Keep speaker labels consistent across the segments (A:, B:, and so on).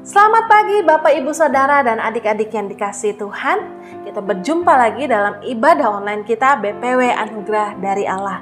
A: Selamat pagi Bapak Ibu Saudara dan adik-adik yang dikasihi Tuhan. Kita berjumpa lagi dalam ibadah online kita BPW Anugerah dari Allah.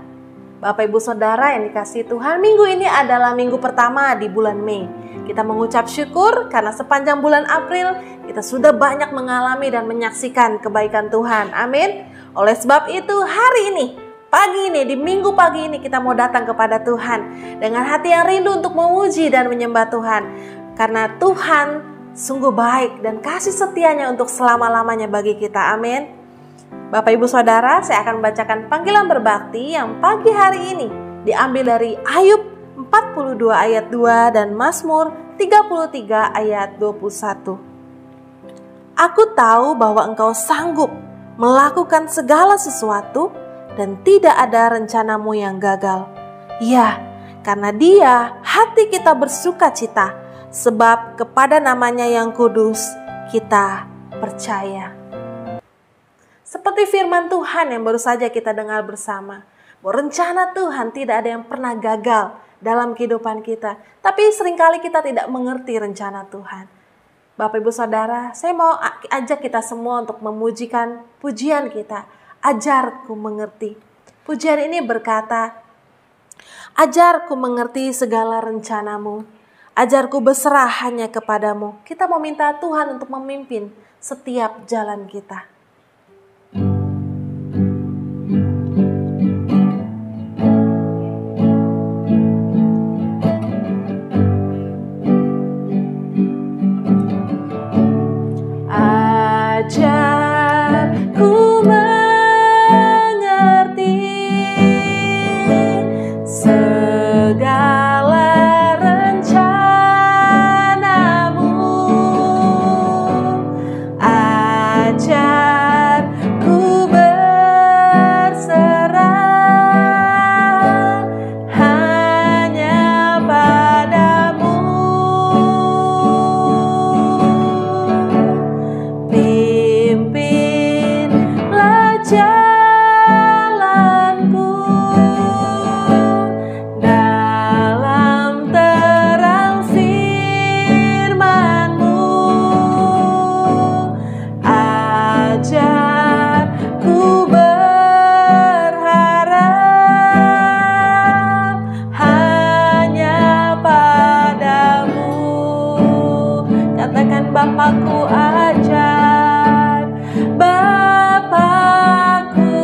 A: Bapak Ibu Saudara yang dikasihi Tuhan, minggu ini adalah minggu pertama di bulan Mei. Kita mengucap syukur karena sepanjang bulan April kita sudah banyak mengalami dan menyaksikan kebaikan Tuhan. Amin. Oleh sebab itu hari ini, pagi ini, di minggu pagi ini kita mau datang kepada Tuhan dengan hati yang rindu untuk memuji dan menyembah Tuhan. Karena Tuhan sungguh baik dan kasih setianya untuk selama-lamanya bagi kita. Amin. Bapak Ibu Saudara, saya akan membacakan panggilan berbakti yang pagi hari ini diambil dari Ayub 42 ayat 2 dan Mazmur 33 ayat 21. Aku tahu bahwa Engkau sanggup melakukan segala sesuatu dan tidak ada rencanamu yang gagal. Ya, karena Dia hati kita bersuka cita, sebab kepada namanya yang kudus kita percaya. Seperti firman Tuhan yang baru saja kita dengar bersama, bahwa rencana Tuhan tidak ada yang pernah gagal dalam kehidupan kita. Tapi seringkali kita tidak mengerti rencana Tuhan. Bapak Ibu Saudara, saya mau ajak kita semua untuk memujikan pujian kita, Ajarku Mengerti. Pujian ini berkata, ajarku mengerti segala rencanamu, ajarku berserah hanya kepadamu. Kita mau minta Tuhan untuk memimpin setiap jalan kita. Ajarku mengerti segala Bapakku ajar, Bapakku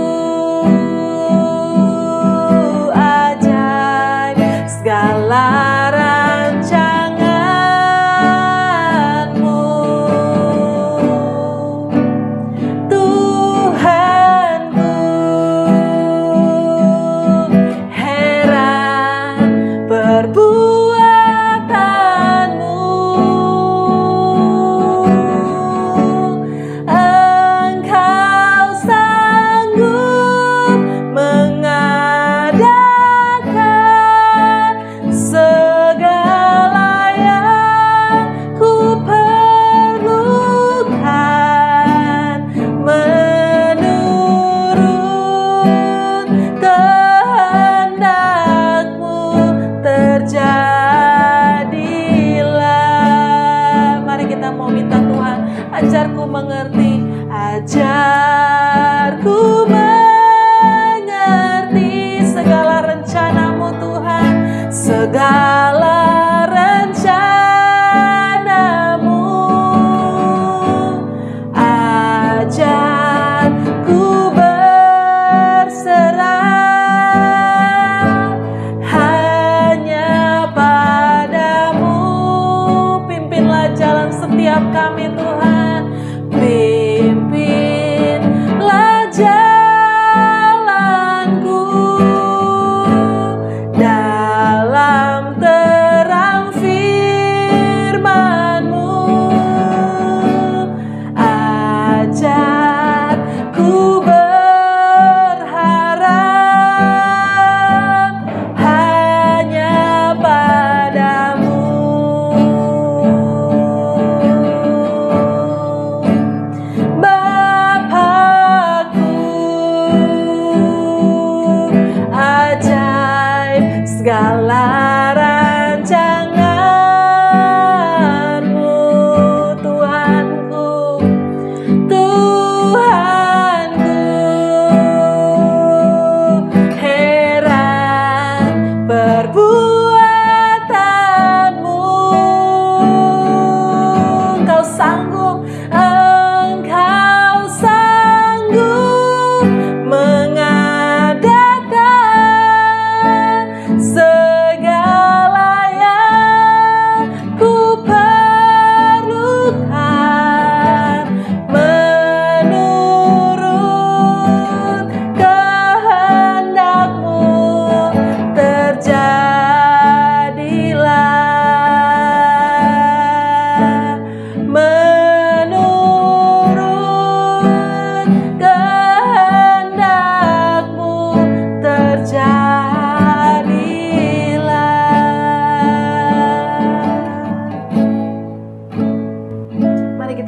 A: ajar segala rancanganmu. Tuhanku heran perbuatanmu. Ajarku mengerti, ajarku mengerti segala rencanamu Tuhan, segala rencanamu. Ajarku berserah hanya padamu. Pimpinlah jalan setiap kami Tuhan. Pimpinlah jalanku dalam terang firman-Mu. Ajarku berharap hanya padamu.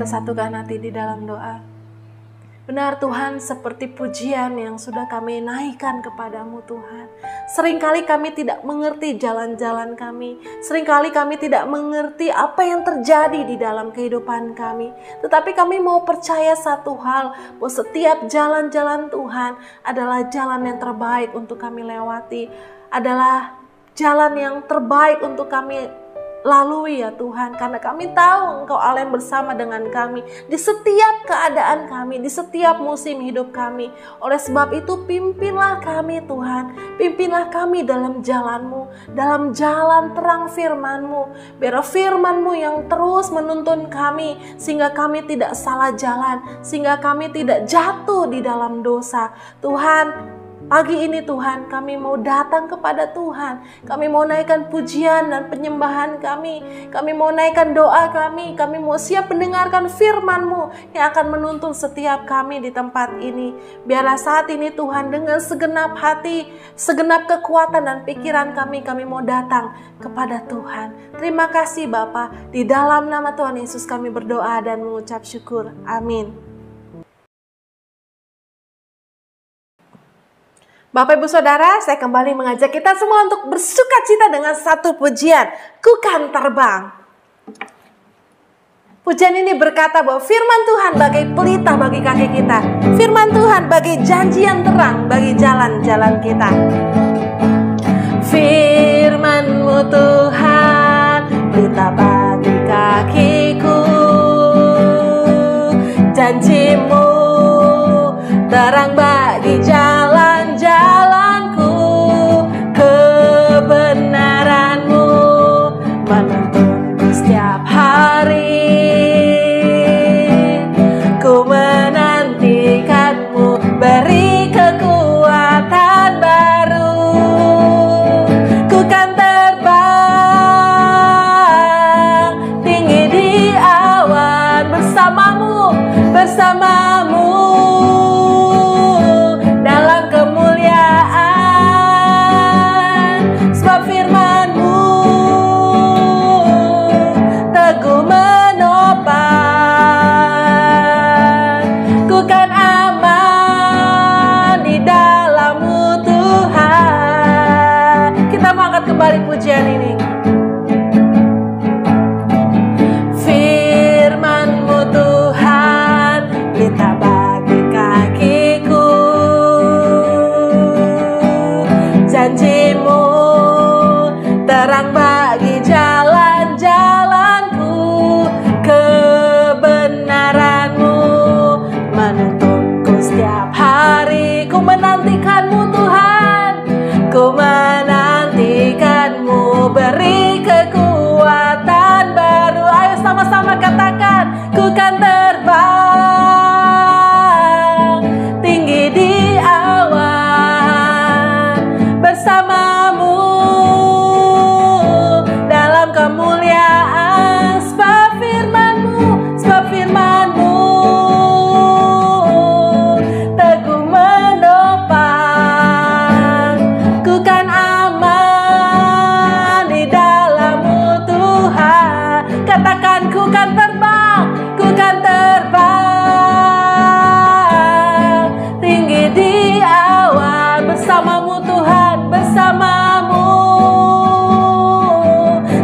A: kita satukan hati di dalam doa. Benar Tuhan, seperti pujian yang sudah kami naikkan kepadamu Tuhan. Seringkali kami tidak mengerti jalan-jalan kami. Seringkali kami tidak mengerti apa yang terjadi di dalam kehidupan kami. Tetapi kami mau percaya satu hal, bahwa setiap jalan-jalan Tuhan adalah jalan yang terbaik untuk kami lewati. Adalah jalan yang terbaik untuk kami lalui ya Tuhan, karena kami tahu Engkau Allah yang bersama dengan kami di setiap keadaan kami, di setiap musim hidup kami. Oleh sebab itu pimpinlah kami Tuhan, pimpinlah kami dalam jalan-Mu, dalam jalan terang firman-Mu. Biar firman-Mu yang terus menuntun kami, sehingga kami tidak salah jalan, sehingga kami tidak jatuh di dalam dosa. Tuhan, pagi ini Tuhan, kami mau datang kepada Tuhan. Kami mau naikkan pujian dan penyembahan kami. Kami mau naikkan doa kami. Kami mau siap mendengarkan firman-Mu yang akan menuntun setiap kami di tempat ini. Biarlah saat ini Tuhan, dengan segenap hati, segenap kekuatan dan pikiran kami mau datang kepada Tuhan. Terima kasih Bapa. Di dalam nama Tuhan Yesus kami berdoa dan mengucap syukur. Amin. Bapak Ibu Saudara, saya kembali mengajak kita semua untuk bersukacita dengan satu pujian, Ku Kan Terbang. Pujian ini berkata bahwa firman Tuhan bagai pelita bagi kaki kita. Firman Tuhan bagai janji yang terang bagi jalan-jalan kita. Firman-Mu Tuhan, pelita bagi kakiku. Janji-Mu terang bagi jalan-jalanku. Kebenaran-Mu menuntunku setiap hari. Ku menantikan-Mu, beri kekuatan baru. Ku kan terbang tinggi di awan bersama-Mu, bersama-Mu. Kembali pujian ini. Firman-Mu Tuhan, pelita bagi kakiku. Janji-Mu terang bagi jalan-jalanku. Kebenaran-Mu menuntunku setiap hari. Ku menantikan-Mu Tuhan, ku menantikan-Mu, beri kekuatan baru. Ayo sama-sama katakan, ku kan terbang tinggi di awan bersama-Mu dalam kemuliaan. Sebab firman-Mu, sebab firman-Mu teguh menopang. Ku kan aman di dalam-Mu Tuhan. Katakan, ku kan terbang, ku kan terbang tinggi di awan bersama-Mu Tuhan, bersama-Mu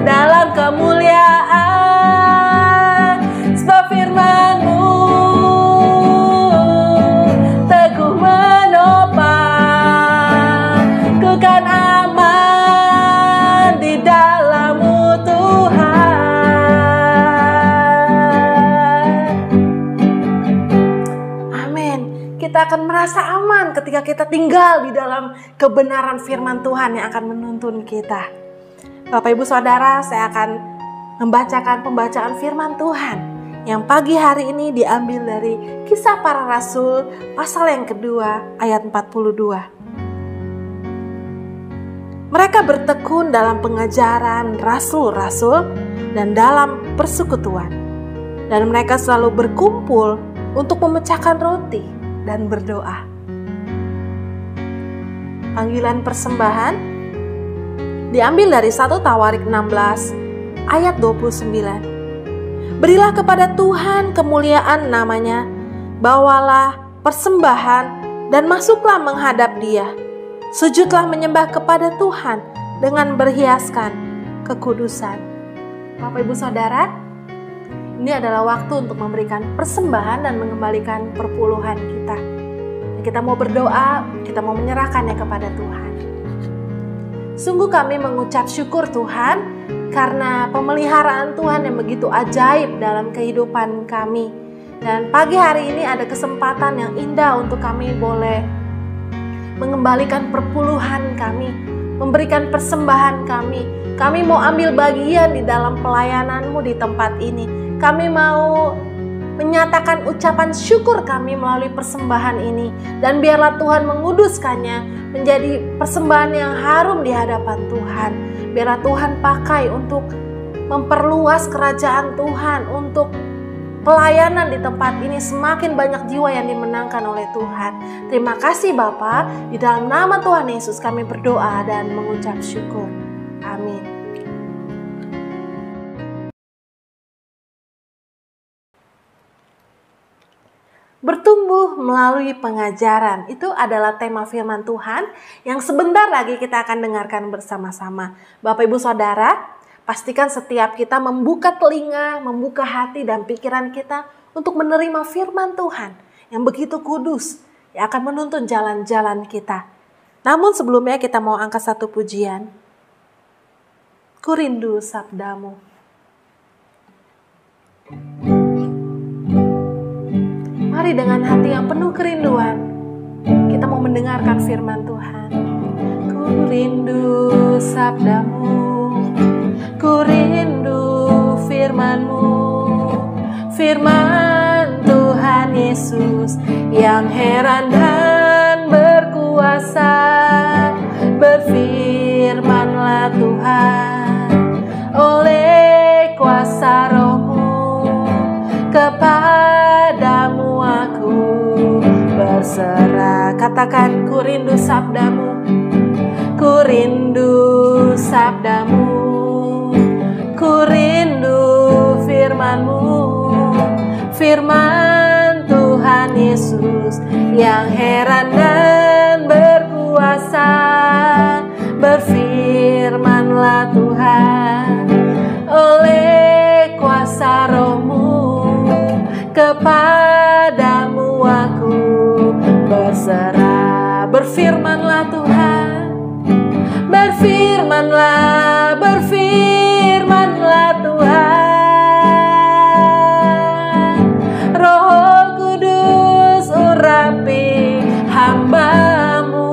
A: dalam kemuliaan. Sebab firman-Mu teguh menopang. Ku kan aman di dalam-Mu Tuhan. Amin. Kita akan merasa aman ketika kita tinggal di dalam kebenaran firman Tuhan yang akan menuntun kita. Bapak Ibu Saudara, saya akan membacakan pembacaan firman Tuhan yang pagi hari ini diambil dari Kisah Para Rasul pasal yang kedua ayat 42. Mereka bertekun dalam pengajaran rasul-rasul dan dalam persekutuan. Dan mereka selalu berkumpul untuk memecahkan roti dan berdoa. Panggilan persembahan diambil dari 1 Tawarik 16 ayat 29. Berilah kepada Tuhan kemuliaan namanya, bawalah persembahan dan masuklah menghadap Dia. Sujudlah menyembah kepada Tuhan dengan berhiaskan kekudusan. Bapak Ibu Saudara, ini adalah waktu untuk memberikan persembahan dan mengembalikan perpuluhan kita. Kita mau berdoa, kita mau menyerahkannya kepada Tuhan. Sungguh kami mengucap syukur Tuhan karena pemeliharaan Tuhan yang begitu ajaib dalam kehidupan kami. Dan pagi hari ini ada kesempatan yang indah untuk kami boleh mengembalikan perpuluhan kami, memberikan persembahan kami. Kami mau ambil bagian di dalam pelayanan-Mu di tempat ini. Kami mau menyatakan ucapan syukur kami melalui persembahan ini. Dan biarlah Tuhan menguduskannya menjadi persembahan yang harum di hadapan Tuhan. Biarlah Tuhan pakai untuk memperluas kerajaan Tuhan, untuk pelayanan di tempat ini semakin banyak jiwa yang dimenangkan oleh Tuhan. Terima kasih Bapa, di dalam nama Tuhan Yesus kami berdoa dan mengucap syukur. Amin. Bertumbuh melalui pengajaran, itu adalah tema firman Tuhan yang sebentar lagi kita akan dengarkan bersama-sama. Bapak Ibu Saudara, pastikan setiap kita membuka telinga, membuka hati dan pikiran kita untuk menerima firman Tuhan yang begitu kudus, yang akan menuntun jalan-jalan kita. Namun sebelumnya kita mau angkat satu pujian. Ku rindu sabdamu. Mari dengan hati yang penuh kerinduan, kita mau mendengarkan firman Tuhan. Ku rindu sabdamu, ku rindu firman-Mu, firman Tuhan Yesus yang heran dan berkuasa. Berfirmanlah Tuhan oleh kuasa Roh-Mu, kepadamu aku berserah. Katakan, ku rindu sabdamu, ku rindu sabdamu, ku rindu firman-Mu, firman Tuhan Yesus yang heran dan berkuasa. Berfirmanlah Tuhan oleh kuasa Roh-Mu, kepadamu aku berserah. Berfirmanlah Tuhan, berfirmanlah, berfirmanlah Tuhan. Roh Kudus urapi hamba-Mu.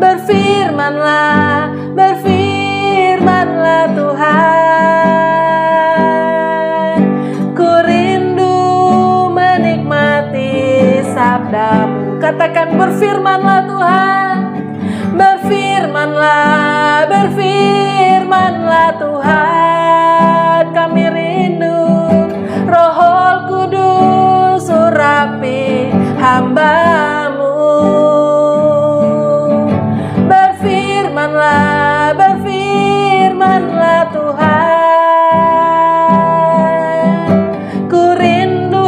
A: Berfirmanlah, berfirmanlah Tuhan. Ku rindu menikmati sabdamu. Katakan, berfirmanlah Tuhan, berfirmanlah, berfirmanlah Tuhan. Kami rindu Roh Kudus urapi hamba-Mu. Berfirmanlah, berfirmanlah Tuhan. Ku rindu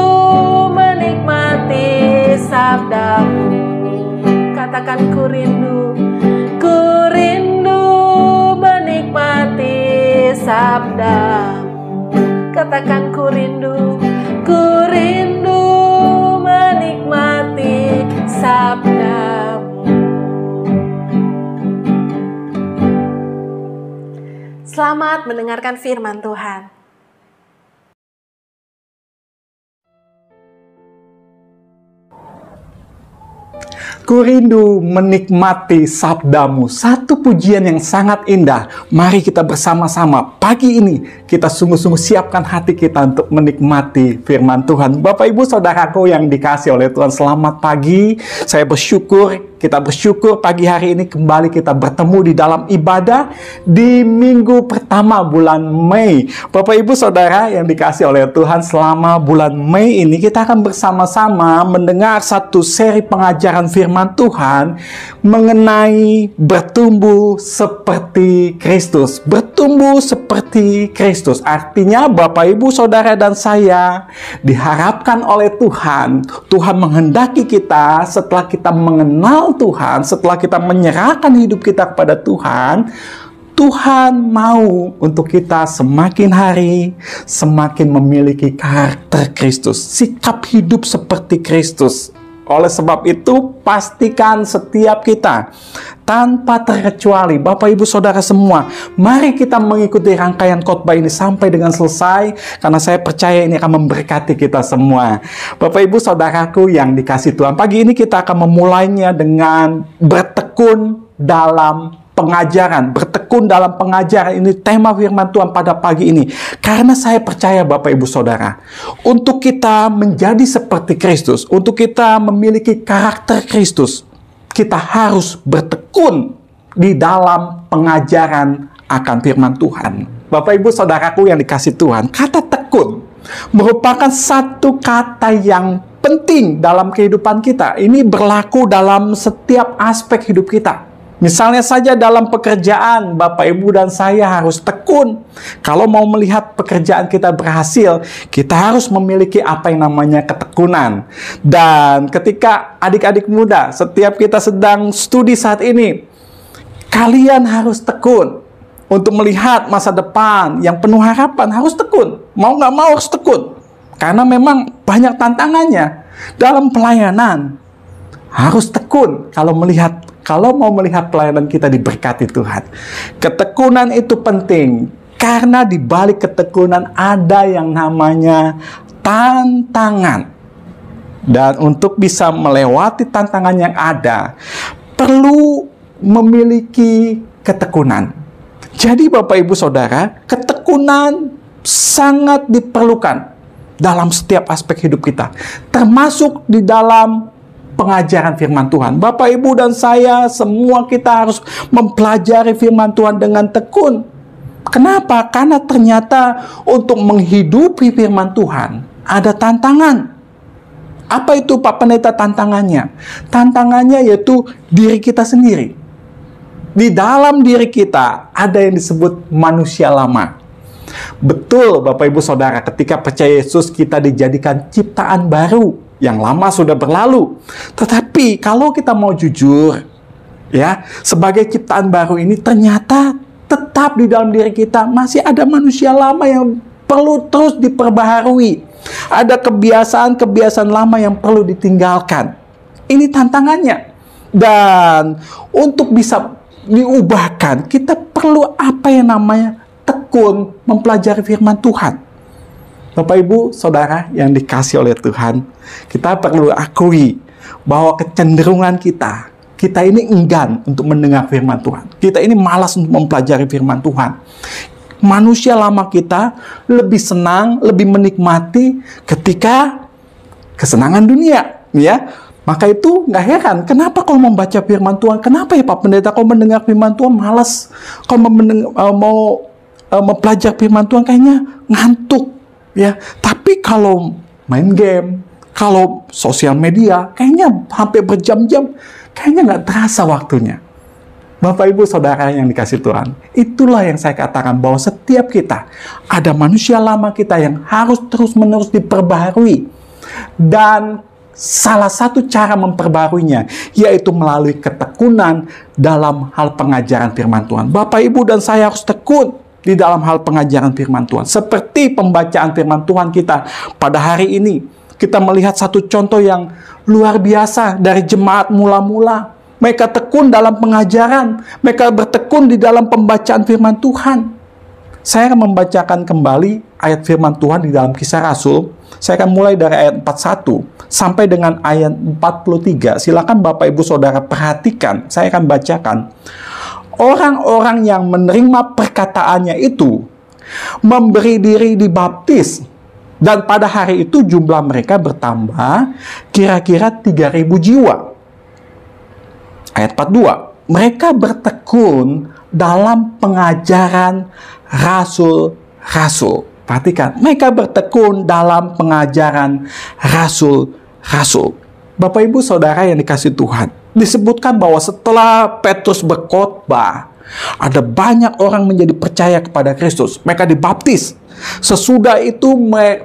A: menikmati sabdamu. Katakan, ku rindu menikmati sabdamu. Katakan, ku rindu menikmati sabdamu. Selamat mendengarkan firman Tuhan.
B: Ku rindu menikmati sabdamu. Satu pujian yang sangat indah. Mari kita bersama-sama pagi ini kita sungguh-sungguh siapkan hati kita untuk menikmati firman Tuhan. Bapak Ibu Saudaraku yang dikasihi oleh Tuhan, selamat pagi. Saya bersyukur, kita bersyukur pagi hari ini kembali kita bertemu di dalam ibadah di minggu pertama bulan Mei. Bapak Ibu Saudara yang dikasihi oleh Tuhan, selama bulan Mei ini kita akan bersama-sama mendengar satu seri pengajaran firman Tuhan mengenai bertumbuh seperti Kristus. Bertumbuh bertumbuh seperti Kristus. Artinya Bapak, Ibu, Saudara, dan saya diharapkan oleh Tuhan. Tuhan menghendaki kita setelah kita mengenal Tuhan, setelah kita menyerahkan hidup kita kepada Tuhan, Tuhan mau untuk kita semakin hari semakin memiliki karakter Kristus, sikap hidup seperti Kristus. Oleh sebab itu, pastikan setiap kita tanpa terkecuali, Bapak, Ibu, Saudara semua, mari kita mengikuti rangkaian khotbah ini sampai dengan selesai, karena saya percaya ini akan memberkati kita semua. Bapak, Ibu, Saudaraku yang dikasihi Tuhan, pagi ini kita akan memulainya dengan bertekun dalam pengajaran. Bertekun dalam pengajaran, ini tema firman Tuhan pada pagi ini. Karena saya percaya Bapak, Ibu, Saudara, untuk kita menjadi seperti Kristus, untuk kita memiliki karakter Kristus, kita harus bertekun di dalam pengajaran akan firman Tuhan. Bapak, Ibu, Saudaraku yang dikasihi Tuhan, kata tekun merupakan satu kata yang penting dalam kehidupan kita. Ini berlaku dalam setiap aspek hidup kita. Misalnya saja dalam pekerjaan, Bapak, Ibu, dan saya harus tekun. Kalau mau melihat pekerjaan kita berhasil, kita harus memiliki apa yang namanya ketekunan. Dan ketika adik-adik muda, setiap kita sedang studi saat ini, kalian harus tekun. Untuk melihat masa depan yang penuh harapan, harus tekun. Mau nggak mau harus tekun. Karena memang banyak tantangannya. Dalam pelayanan, harus tekun kalau mau melihat pelayanan kita diberkati Tuhan. Ketekunan itu penting, karena di balik ketekunan ada yang namanya tantangan. Dan untuk bisa melewati tantangan yang ada, perlu memiliki ketekunan. Jadi Bapak, Ibu, Saudara, ketekunan sangat diperlukan dalam setiap aspek hidup kita, termasuk di dalam pengajaran firman Tuhan. Bapak, Ibu, dan saya, semua kita harus mempelajari firman Tuhan dengan tekun. Kenapa? Karena ternyata untuk menghidupi firman Tuhan ada tantangan. Apa itu Pak Pendeta tantangannya? Tantangannya yaitu diri kita sendiri. Di dalam diri kita ada yang disebut manusia lama. Betul Bapak, Ibu, Saudara, ketika percaya Yesus kita dijadikan ciptaan baru. Yang lama sudah berlalu. Tetapi kalau kita mau jujur, ya, sebagai ciptaan baru ini ternyata tetap di dalam diri kita masih ada manusia lama yang perlu terus diperbaharui. Ada kebiasaan-kebiasaan lama yang perlu ditinggalkan. Ini tantangannya. Dan untuk bisa diubahkan, kita perlu apa yang namanya tekun mempelajari firman Tuhan. Bapak, Ibu, Saudara yang dikasih oleh Tuhan, kita perlu akui bahwa kecenderungan kita ini enggan untuk mendengar firman Tuhan. Kita ini malas untuk mempelajari firman Tuhan. Manusia lama kita lebih senang, lebih menikmati ketika kesenangan dunia, ya. Maka itu nggak heran, kenapa kalau membaca firman Tuhan, kenapa ya Pak Pendeta kalau mendengar firman Tuhan malas, kalau mau mempelajari firman Tuhan kayaknya ngantuk. Ya, tapi kalau main game, kalau sosial media, kayaknya hampir berjam-jam, kayaknya nggak terasa waktunya. Bapak, Ibu, Saudara yang dikasih Tuhan, itulah yang saya katakan bahwa setiap kita ada manusia lama kita yang harus terus-menerus diperbaharui. Dan salah satu cara memperbaharuinya yaitu melalui ketekunan dalam hal pengajaran firman Tuhan. Bapak, Ibu, dan saya harus tekun di dalam hal pengajaran firman Tuhan. Seperti pembacaan firman Tuhan kita pada hari ini. Kita melihat satu contoh yang luar biasa dari jemaat mula-mula. Mereka tekun dalam pengajaran. Mereka bertekun di dalam pembacaan firman Tuhan. Saya akan membacakan kembali ayat firman Tuhan di dalam Kisah Rasul. Saya akan mulai dari ayat 41 sampai dengan ayat 43. Silakan Bapak, Ibu, Saudara perhatikan. Saya akan bacakan. Orang-orang yang menerima perkataannya itu memberi diri dibaptis, dan pada hari itu jumlah mereka bertambah kira-kira 3.000 jiwa. Ayat 42, mereka bertekun dalam pengajaran rasul-rasul. Perhatikan, mereka bertekun dalam pengajaran rasul-rasul. Bapak, Ibu, Saudara yang dikasihi Tuhan, disebutkan bahwa setelah Petrus berkhotbah, Ada banyak orang menjadi percaya kepada Kristus. Mereka dibaptis. Sesudah itu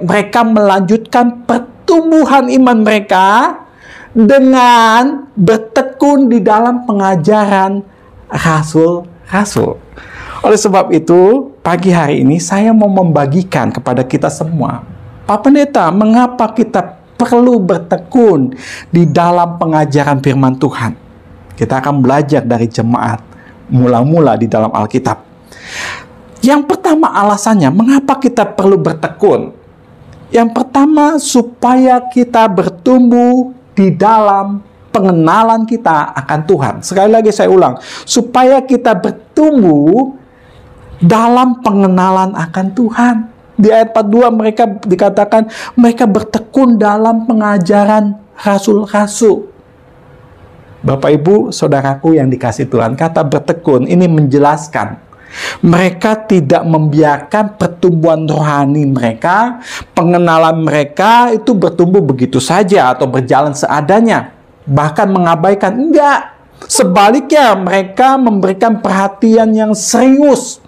B: mereka melanjutkan pertumbuhan iman mereka dengan bertekun di dalam pengajaran rasul-rasul. Oleh sebab itu, pagi hari ini saya mau membagikan kepada kita semua, Pak Pendeta, mengapa kita perlu bertekun di dalam pengajaran firman Tuhan. Kita akan belajar dari jemaat mula-mula di dalam Alkitab. Yang pertama alasannya, mengapa kita perlu bertekun? Yang pertama, supaya kita bertumbuh di dalam pengenalan kita akan Tuhan. Sekali lagi saya ulang, supaya kita bertumbuh dalam pengenalan akan Tuhan. Di ayat 42 mereka dikatakan mereka bertekun dalam pengajaran rasul-rasul. Bapak Ibu, saudaraku yang dikasihi Tuhan, kata bertekun ini menjelaskan mereka tidak membiarkan pertumbuhan rohani mereka, pengenalan mereka itu bertumbuh begitu saja atau berjalan seadanya, bahkan mengabaikan. Enggak, sebaliknya mereka memberikan perhatian yang serius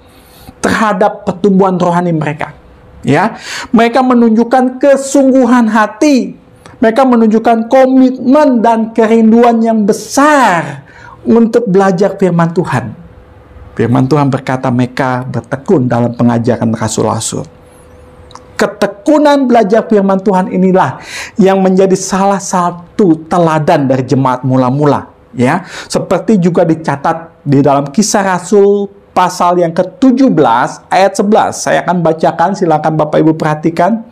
B: terhadap pertumbuhan rohani mereka. Ya, mereka menunjukkan kesungguhan hati, mereka menunjukkan komitmen dan kerinduan yang besar untuk belajar firman Tuhan. Firman Tuhan berkata mereka bertekun dalam pengajaran rasul-rasul. Ketekunan belajar firman Tuhan inilah yang menjadi salah satu teladan dari jemaat mula-mula. Ya, seperti juga dicatat di dalam Kisah Rasul pasal yang ke-17 ayat 11. Saya akan bacakan, silakan Bapak Ibu perhatikan.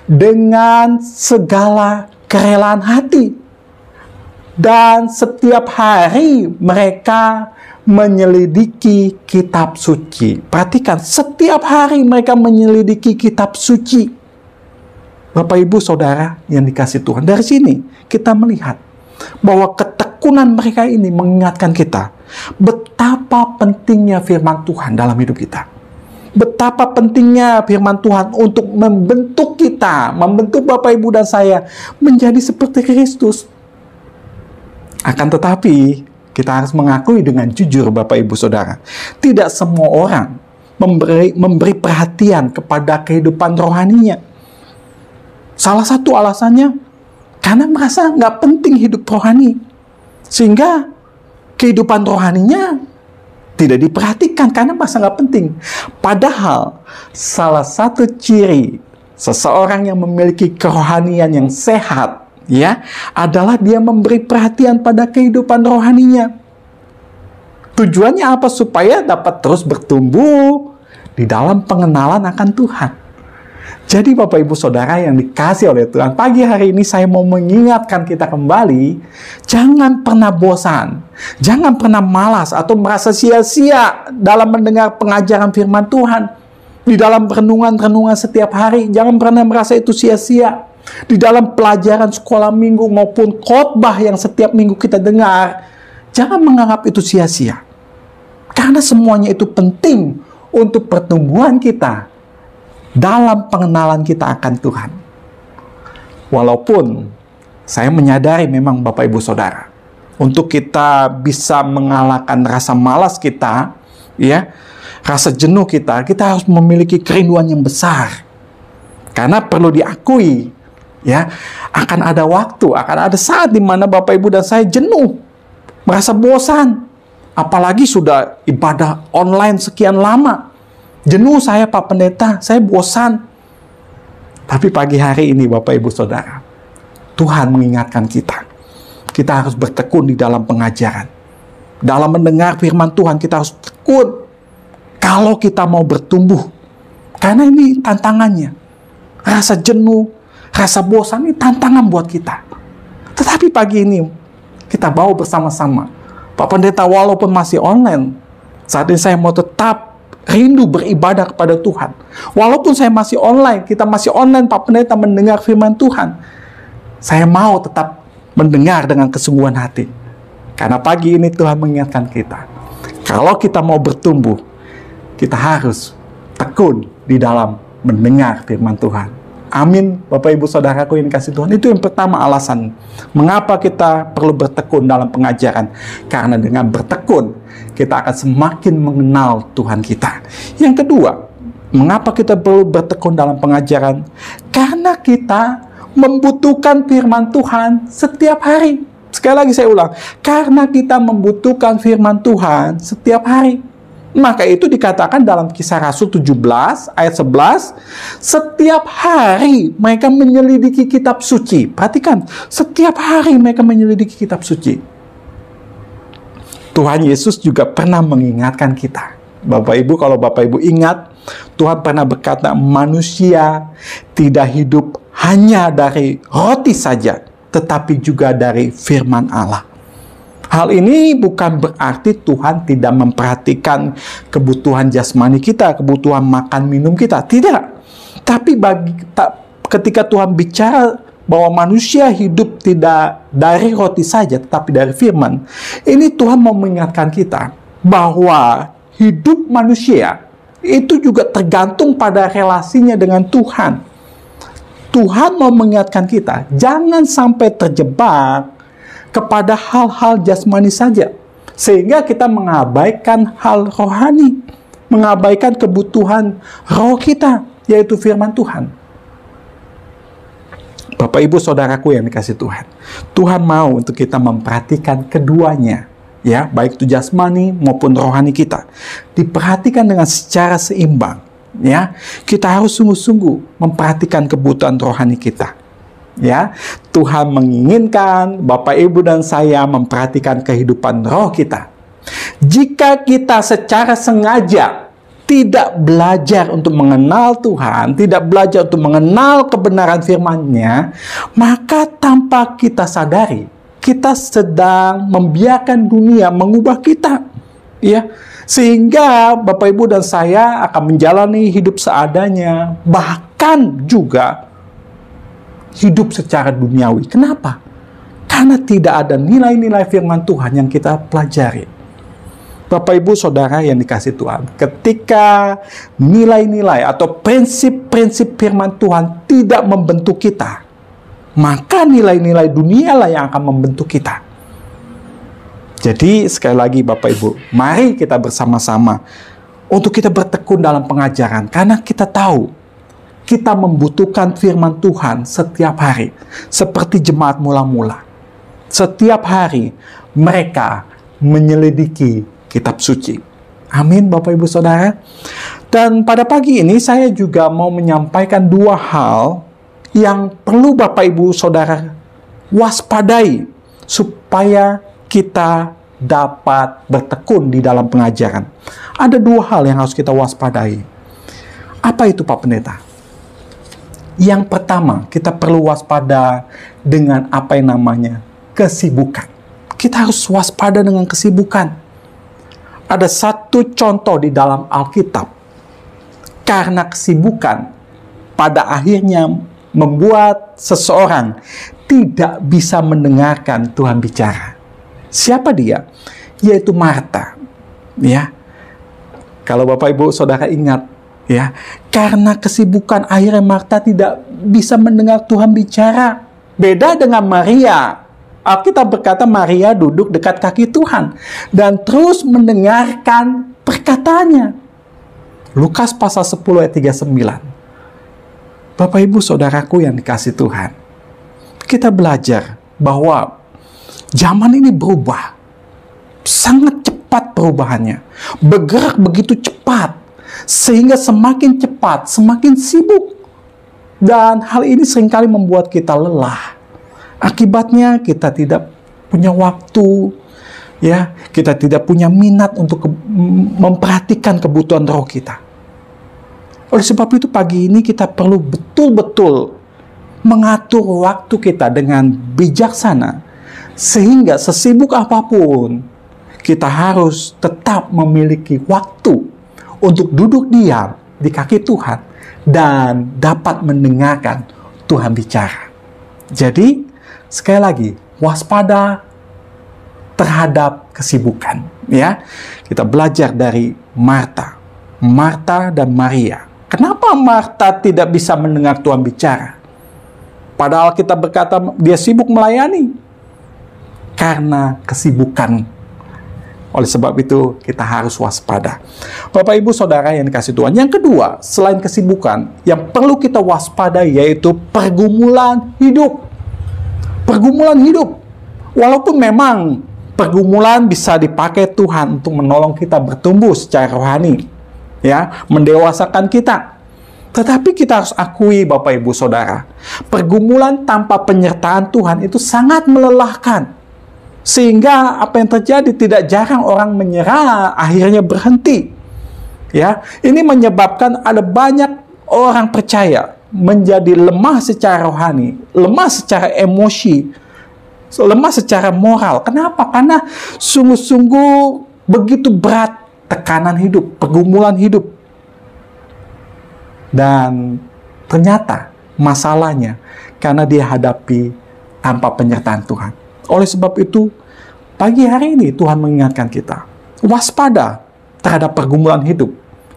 B: Dengan segala kerelaan hati dan setiap hari mereka menyelidiki kitab suci. Perhatikan, setiap hari mereka menyelidiki kitab suci. Bapak Ibu Saudara yang dikasihi Tuhan, dari sini kita melihat bahwa ketekunan mereka ini mengingatkan kita betapa pentingnya firman Tuhan dalam hidup kita. Betapa pentingnya firman Tuhan untuk membentuk kita, membentuk Bapak Ibu dan saya menjadi seperti Kristus. Akan tetapi, kita harus mengakui dengan jujur Bapak Ibu Saudara, tidak semua orang memberi perhatian kepada kehidupan rohaninya. Salah satu alasannya, karena merasa nggak penting hidup rohani. Sehingga kehidupan rohaninya tidak diperhatikan karena merasa nggak penting. Padahal salah satu ciri seseorang yang memiliki kerohanian yang sehat, ya, adalah dia memberi perhatian pada kehidupan rohaninya. Tujuannya apa? Supaya dapat terus bertumbuh di dalam pengenalan akan Tuhan. Jadi Bapak Ibu Saudara yang dikasih oleh Tuhan, pagi hari ini saya mau mengingatkan kita kembali, jangan pernah bosan, jangan pernah malas atau merasa sia-sia dalam mendengar pengajaran firman Tuhan. Di dalam renungan-renungan setiap hari, jangan pernah merasa itu sia-sia. Di dalam pelajaran sekolah minggu maupun khotbah yang setiap minggu kita dengar, jangan menganggap itu sia-sia. Karena semuanya itu penting untuk pertumbuhan kita dalam pengenalan kita akan Tuhan. Walaupun saya menyadari memang Bapak Ibu Saudara, untuk kita bisa mengalahkan rasa malas kita, ya, rasa jenuh kita harus memiliki kerinduan yang besar. Karena perlu diakui, ya, akan ada waktu, akan ada saat di mana Bapak Ibu dan saya jenuh, merasa bosan. Apalagi sudah ibadah online sekian lama. Jenuh saya Pak Pendeta, saya bosan. Tapi pagi hari ini Bapak Ibu Saudara, Tuhan mengingatkan kita. Kita harus bertekun di dalam pengajaran. Dalam mendengar firman Tuhan kita harus tekun. Kalau kita mau bertumbuh. Karena ini tantangannya. Rasa jenuh, rasa bosan ini tantangan buat kita. Tetapi pagi ini kita bawa bersama-sama. Pak Pendeta, walaupun masih online, saat ini saya mau tetap rindu beribadah kepada Tuhan. Walaupun saya masih online, kita masih online Pak Pendeta mendengar firman Tuhan, saya mau tetap mendengar dengan kesungguhan hati. Karena pagi ini Tuhan mengingatkan kita, kalau kita mau bertumbuh, kita harus tekun di dalam mendengar firman Tuhan. Amin, Bapak Ibu Saudaraku yang dikasihi Tuhan. Itu yang pertama alasan mengapa kita perlu bertekun dalam pengajaran. Karena dengan bertekun, kita akan semakin mengenal Tuhan kita. Yang kedua, mengapa kita perlu bertekun dalam pengajaran? Karena kita membutuhkan firman Tuhan setiap hari. Sekali lagi saya ulang, karena kita membutuhkan firman Tuhan setiap hari. Maka itu dikatakan dalam Kisah Rasul 17 ayat 11, setiap hari mereka menyelidiki kitab suci. Perhatikan, setiap hari mereka menyelidiki kitab suci. Tuhan Yesus juga pernah mengingatkan kita. Bapak Ibu, kalau Bapak Ibu ingat, Tuhan pernah berkata, manusia tidak hidup hanya dari roti saja, tetapi juga dari firman Allah. Hal ini bukan berarti Tuhan tidak memperhatikan kebutuhan jasmani kita, kebutuhan makan minum kita. Tidak. Tapi ketika Tuhan bicara bahwa manusia hidup tidak dari roti saja, tetapi dari firman, ini Tuhan mau mengingatkan kita bahwa hidup manusia itu juga tergantung pada relasinya dengan Tuhan. Tuhan mau mengingatkan kita, jangan sampai terjebak kepada hal-hal jasmani saja, sehingga kita mengabaikan hal rohani, mengabaikan kebutuhan roh kita, yaitu firman Tuhan. Bapak Ibu Saudaraku yang dikasihi Tuhan, Tuhan mau untuk kita memperhatikan keduanya, ya, baik itu jasmani maupun rohani kita, diperhatikan dengan secara seimbang, ya. Kita harus sungguh-sungguh memperhatikan kebutuhan rohani kita. Ya, Tuhan menginginkan Bapak Ibu dan saya memperhatikan kehidupan roh kita. Jika kita secara sengaja tidak belajar untuk mengenal Tuhan, tidak belajar untuk mengenal kebenaran firman-Nya, maka tanpa kita sadari, kita sedang membiarkan dunia mengubah kita. Ya, sehingga Bapak Ibu dan saya akan menjalani hidup seadanya, bahkan juga hidup secara duniawi. Kenapa? Karena tidak ada nilai-nilai firman Tuhan yang kita pelajari. Bapak Ibu Saudara yang dikasihi Tuhan, ketika nilai-nilai atau prinsip-prinsip firman Tuhan tidak membentuk kita, maka nilai-nilai dunia lah yang akan membentuk kita. Jadi sekali lagi Bapak Ibu, mari kita bersama-sama untuk kita bertekun dalam pengajaran, karena kita tahu kita membutuhkan firman Tuhan setiap hari. Seperti jemaat mula-mula. Setiap hari mereka menyelidiki kitab suci. Amin Bapak Ibu Saudara. Dan pada pagi ini saya juga mau menyampaikan dua hal yang perlu Bapak Ibu Saudara waspadai supaya kita dapat bertekun di dalam pengajaran. Ada dua hal yang harus kita waspadai. Apa itu Pak Pendeta? Yang pertama, kita perlu waspada dengan apa yang namanya kesibukan. Kita harus waspada dengan kesibukan. Ada satu contoh di dalam Alkitab. Karena kesibukan, pada akhirnya membuat seseorang tidak bisa mendengarkan Tuhan bicara. Siapa dia? Yaitu Marta. Ya. Kalau Bapak Ibu Saudara ingat, ya, karena kesibukan akhirnya Marta tidak bisa mendengar Tuhan bicara. Beda dengan Maria. Alkitab berkata Maria duduk dekat kaki Tuhan dan terus mendengarkan perkataannya. Lukas pasal 10 ayat 39. Bapak Ibu Saudaraku yang dikasihi Tuhan, kita belajar bahwa zaman ini berubah. Sangat cepat perubahannya. Bergerak begitu cepat. Sehingga semakin cepat, semakin sibuk. Dan hal ini seringkali membuat kita lelah. Akibatnya kita tidak punya waktu, ya, kita tidak punya minat untuk memperhatikan kebutuhan roh kita. Oleh sebab itu pagi ini kita perlu betul-betul mengatur waktu kita dengan bijaksana, sehingga sesibuk apapun kita harus tetap memiliki waktu untuk duduk diam di kaki Tuhan dan dapat mendengarkan Tuhan bicara. Jadi, sekali lagi, waspada terhadap kesibukan. Ya, kita belajar dari Marta dan Maria. Kenapa Marta tidak bisa mendengar Tuhan bicara? Padahal kita berkata dia sibuk melayani. Karena kesibukan. Oleh sebab itu kita harus waspada. Bapak Ibu Saudara yang dikasihi Tuhan. Yang kedua, selain kesibukan, yang perlu kita waspada yaitu pergumulan hidup. Pergumulan hidup. Walaupun memang pergumulan bisa dipakai Tuhan untuk menolong kita bertumbuh secara rohani, ya, mendewasakan kita. Tetapi kita harus akui Bapak Ibu Saudara, pergumulan tanpa penyertaan Tuhan itu sangat melelahkan. Sehingga apa yang terjadi, tidak jarang orang menyerah, akhirnya berhenti. Ya, ini menyebabkan ada banyak orang percaya menjadi lemah secara rohani, lemah secara emosi, lemah secara moral. Kenapa? Karena sungguh-sungguh begitu berat tekanan hidup, pergumulan hidup. Dan ternyata masalahnya karena dia hadapi tanpa penyertaan Tuhan. Oleh sebab itu, pagi hari ini Tuhan mengingatkan kita, waspada terhadap pergumulan hidup.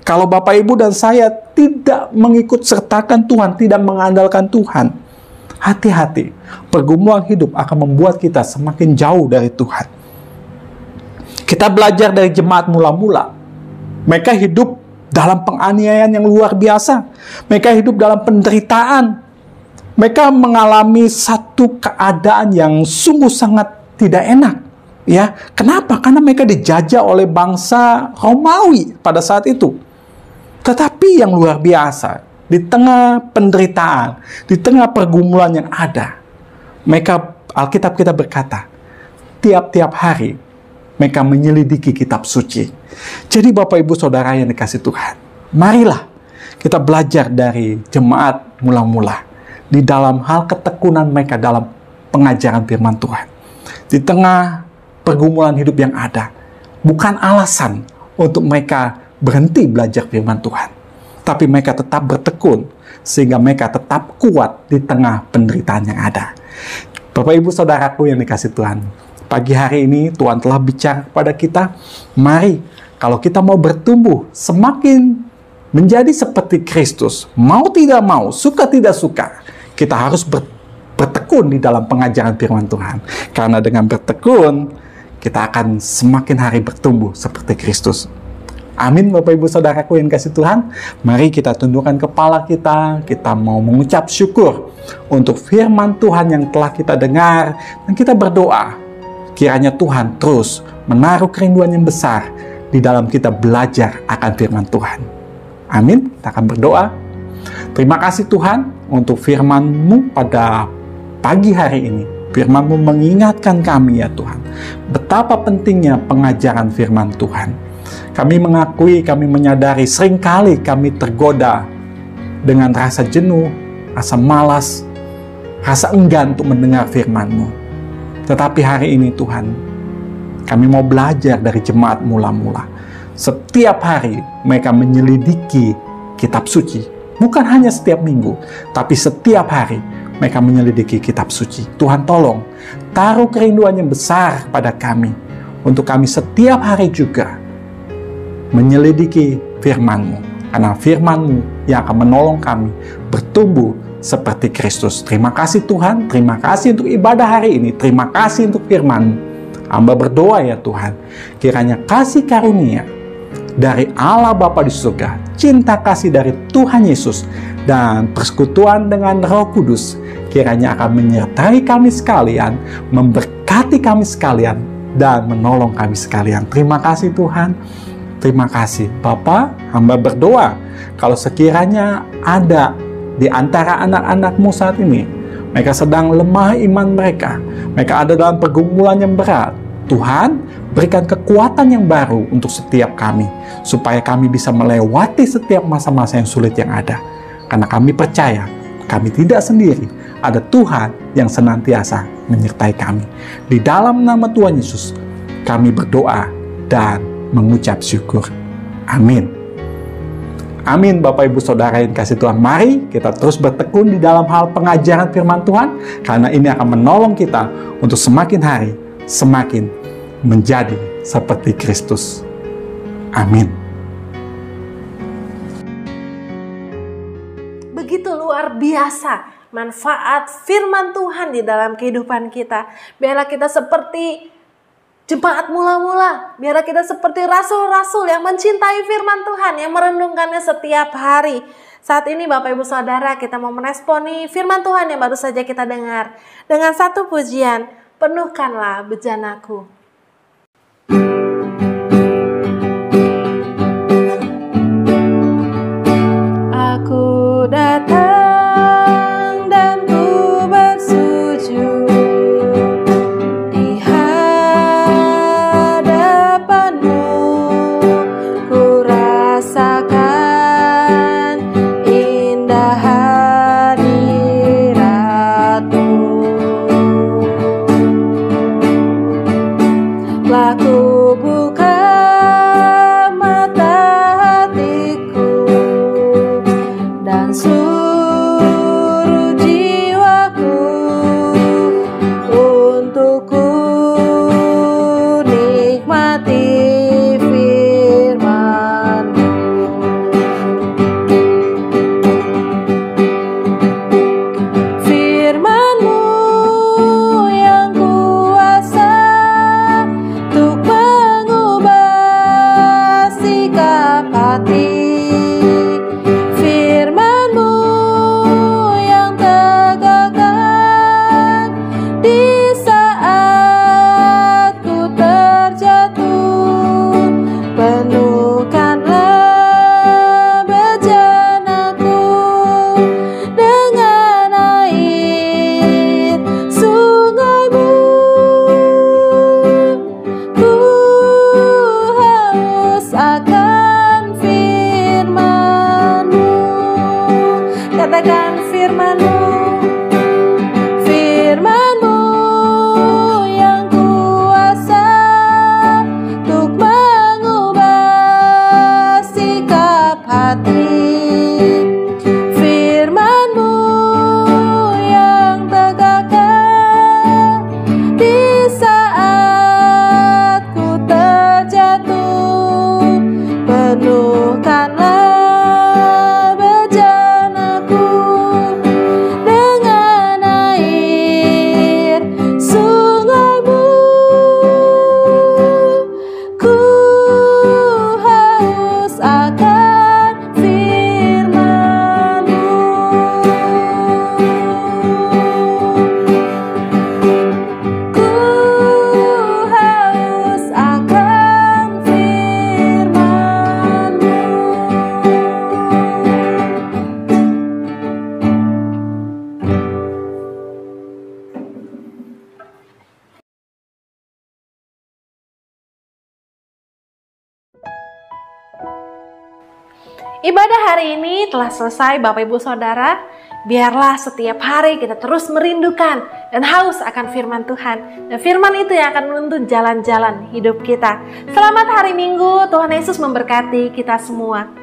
B: Kalau Bapak Ibu dan saya tidak mengikut sertakan Tuhan, tidak mengandalkan Tuhan, hati-hati, pergumulan hidup akan membuat kita semakin jauh dari Tuhan. Kita belajar dari jemaat mula-mula. Mereka hidup dalam penganiayaan yang luar biasa. Mereka hidup dalam penderitaan. Mereka mengalami satu keadaan yang sungguh sangat tidak enak. Ya, kenapa? Karena mereka dijajah oleh bangsa Romawi pada saat itu. Tetapi yang luar biasa, di tengah penderitaan, di tengah pergumulan yang ada, mereka, Alkitab kita berkata, tiap-tiap hari mereka menyelidiki kitab suci. Jadi Bapak Ibu Saudara yang dikasihi Tuhan, marilah kita belajar dari jemaat mula-mula di dalam hal ketekunan mereka dalam pengajaran firman Tuhan. Di tengah pergumulan hidup yang ada, bukan alasan untuk mereka berhenti belajar firman Tuhan, tapi mereka tetap bertekun sehingga mereka tetap kuat di tengah penderitaan yang ada. Bapak Ibu Saudaraku yang dikasihi Tuhan, pagi hari ini Tuhan telah bicara kepada kita, mari kalau kita mau bertumbuh semakin menjadi seperti Kristus, mau tidak mau, suka tidak suka, kita harus bertekun di dalam pengajaran firman Tuhan. Karena dengan bertekun, kita akan semakin hari bertumbuh seperti Kristus. Amin Bapak Ibu Saudaraku yang kasih Tuhan. Mari kita tundukkan kepala kita. Kita mau mengucap syukur untuk firman Tuhan yang telah kita dengar. Dan kita berdoa, kiranya Tuhan terus menaruh kerinduan yang besar di dalam kita belajar akan firman Tuhan. Amin. Kita akan berdoa. Terima kasih Tuhan untuk firman-Mu pada pagi hari ini. Firman-Mu mengingatkan kami ya Tuhan, betapa pentingnya pengajaran firman Tuhan. Kami mengakui, kami menyadari seringkali kami tergoda dengan rasa jenuh, rasa malas, rasa enggan untuk mendengar firman-Mu. Tetapi hari ini Tuhan, kami mau belajar dari jemaat mula-mula. Setiap hari mereka menyelidiki kitab suci. Bukan hanya setiap minggu, tapi setiap hari mereka menyelidiki kitab suci. Tuhan tolong, taruh kerinduan yang besar pada kami, untuk kami setiap hari juga menyelidiki firman-Mu. Karena firman-Mu yang akan menolong kami bertumbuh seperti Kristus. Terima kasih Tuhan, terima kasih untuk ibadah hari ini, terima kasih untuk firman-Mu. Hamba berdoa ya Tuhan, kiranya kasih karunia dari Allah Bapa di surga, cinta kasih dari Tuhan Yesus, dan persekutuan dengan Roh Kudus kiranya akan menyertai kami sekalian, memberkati kami sekalian, dan menolong kami sekalian. Terima kasih Tuhan, terima kasih Bapa. Hamba berdoa kalau sekiranya ada di antara anak-anak-Mu saat ini, mereka sedang lemah iman mereka ada dalam pergumulan yang berat, Tuhan, berikan kekuatan yang baru untuk setiap kami, supaya kami bisa melewati setiap masa-masa yang sulit yang ada. Karena kami percaya, kami tidak sendiri, ada Tuhan yang senantiasa menyertai kami. Di dalam nama Tuhan Yesus, kami berdoa dan mengucap syukur. Amin. Amin Bapak Ibu Saudara yang kasih Tuhan. Mari kita terus bertekun di dalam hal pengajaran firman Tuhan, karena ini akan menolong kita untuk semakin hari, semakin menjadi seperti Kristus. Amin.
A: begitu luar biasa manfaat firman Tuhan di dalam kehidupan kita. Biarlah kita seperti jemaat mula-mula, biarlah kita seperti rasul-rasul yang mencintai firman Tuhan, yang merenungkannya setiap hari. Saat ini Bapak Ibu Saudara, kita mau meresponi firman Tuhan yang baru saja kita dengar dengan satu pujian, penuhkanlah bejanaku. Aku datang dan ku bersujud di hadapanmu, ku rasakan indah hadiratmu. Telah ku buka mata hatiku dan seluruh jiwaku untuk ku nikmati firman-Mu. Firman-Mu yang kuasa untuk mengubah sikap hati. Firman-Mu yang tegakkan di saat ku terjatuh. Penuhkanlah bejanaku dengan air sungai-Mu. Ku haus akan firman-Mu. Katakan firman-Mu. Firman-Mu yang kuasa untuk mengubah sikap hati. Firman-Mu yang tegakkan di saat ku terjatuh. Penuhkanlah bejanaku dengan air sungai-Mu. Ku haus akan firman-Mu. Ku haus akan firman-Mu. Ibadah hari ini telah selesai Bapak Ibu Saudara. Biarlah setiap hari kita terus merindukan dan haus akan firman Tuhan. Dan firman itu yang akan menuntun jalan-jalan hidup kita. Selamat hari Minggu, Tuhan Yesus memberkati kita semua.